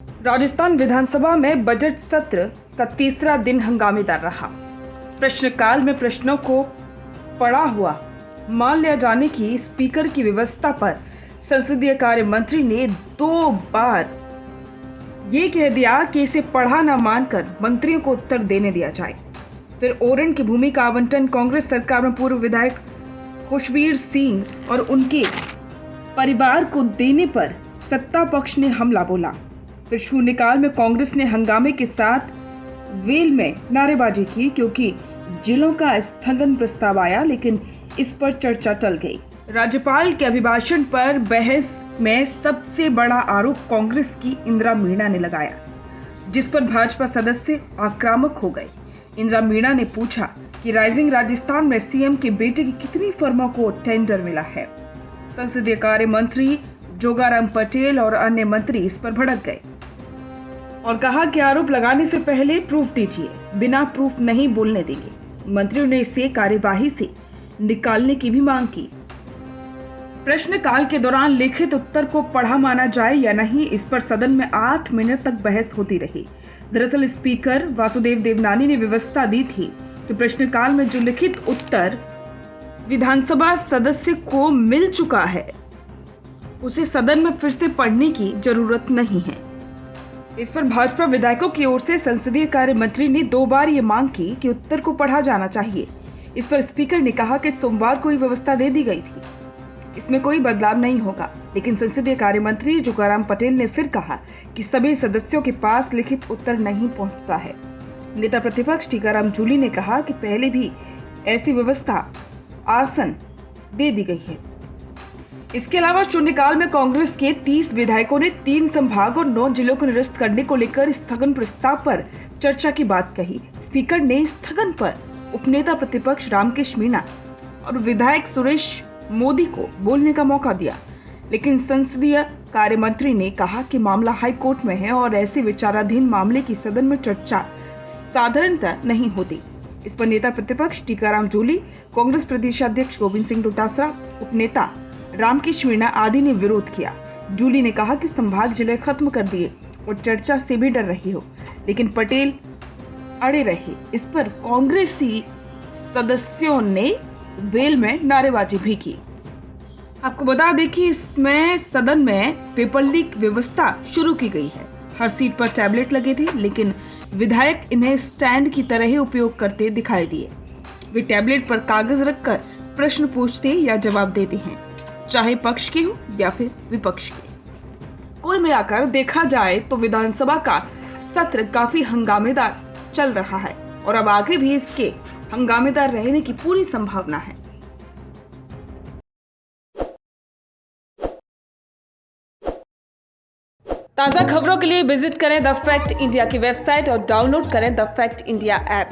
राजस्थान विधानसभा में बजट सत्र का तीसरा दिन हंगामेदार रहा। प्रश्नकाल में प्रश्नों को पड़ा हुआ मान लिया जाने की स्पीकर की व्यवस्था पर संसदीय कार्य मंत्री ने 2 बार ये कह दिया कि इसे पढ़ा न मानकर मंत्रियों को उत्तर देने दिया जाए। फिर ओरन की भूमि का आवंटन कांग्रेस सरकार में पूर्व विधायक खुशबीर सिंह और उनके परिवार को देने पर सत्ता पक्ष ने हमला बोला। फिर शून्यकाल में कांग्रेस ने हंगामे के साथ वेल में नारेबाजी की क्योंकि जिलों का स्थगन प्रस्ताव आया, लेकिन इस पर चर्चा टल गई। राज्यपाल के अभिभाषण पर बहस में सबसे बड़ा आरोप कांग्रेस की इंदिरा मीणा ने लगाया, जिस पर भाजपा सदस्य आक्रामक हो गए। इंदिरा मीणा ने पूछा कि राइजिंग राजस्थान में सीएम के बेटे की कितनी फर्मों को टेंडर मिला है। संसदीय कार्य मंत्री जोगाराम पटेल और अन्य मंत्री इस पर भड़क गए और कहा कि आरोप लगाने से पहले प्रूफ दीजिए, बिना प्रूफ नहीं बोलने देंगे। मंत्रियों ने इसे कार्यवाही से निकालने की भी मांग की। प्रश्नकाल के दौरान लिखित उत्तर को पढ़ा माना जाए या नहीं, इस पर सदन में 8 मिनट तक बहस होती रही। दरअसल स्पीकर वासुदेव देवनानी ने व्यवस्था दी थी कि प्रश्नकाल में जो लिखित उत्तर विधानसभा सदस्य को मिल चुका है उसे सदन में फिर से पढ़ने की जरूरत नहीं है। इस पर भाजपा विधायकों की ओर से संसदीय कार्य मंत्री ने 2 बार ये मांग की कि उत्तर को पढ़ा जाना चाहिए। इस पर स्पीकर ने कहा कि सोमवार को ही व्यवस्था दे दी गई थी, इसमें कोई बदलाव नहीं होगा। लेकिन संसदीय कार्य मंत्री जोगाराम पटेल ने फिर कहा कि सभी सदस्यों के पास लिखित उत्तर नहीं पहुंचता है। नेता प्रतिपक्ष टीकाराम जूली ने कहा कि पहले भी ऐसी व्यवस्था आसन दे दी गई है। इसके अलावा शून्यकाल में कांग्रेस के 30 विधायकों ने 3 संभाग और 9 जिलों को निरस्त करने को लेकर स्थगन प्रस्ताव पर चर्चा की बात कही। स्पीकर ने स्थगन पर उपनेता प्रतिपक्ष रामकृष्ण मीणा और विधायक सुरेश मोदी को बोलने का मौका दिया, लेकिन संसदीय कार्य मंत्री ने कहा कि मामला हाई कोर्ट में है और ऐसे विचाराधीन मामले की सदन में चर्चा साधारणतः नहीं होती। इस पर नेता प्रतिपक्ष टीकाराम जूली, कांग्रेस प्रदेशाध्यक्ष गोविंद सिंह डोटासरा, उपनेता रामकृष्ण मीणा आदि ने विरोध किया। जूली ने कहा कि संभाग जिले खत्म कर दिए और चर्चा से भी डर रही हो, लेकिन पटेल अड़े रहे। इस पर कांग्रेसी सदस्यों ने वेल में नारेबाजी भी की। आपको बता दें कि इसमें सदन में पेपर लीक व्यवस्था शुरू की गई है। हर सीट पर टैबलेट लगे थे, लेकिन विधायक इन्हें स्टैंड की तरह ही उपयोग करते दिखाई दिए। वे टैबलेट पर कागज रखकर प्रश्न पूछते या जवाब देते हैं, चाहे पक्ष के हो या फिर विपक्ष के। कुल मिलाकर देखा जाए तो विधानसभा का सत्र काफी हंगामेदार चल रहा है और अब आगे भी इसके हंगामेदार रहने की पूरी संभावना है। ताज़ा खबरों के लिए विजिट करें द फैक्ट इंडिया की वेबसाइट और डाउनलोड करें द फैक्ट इंडिया ऐप।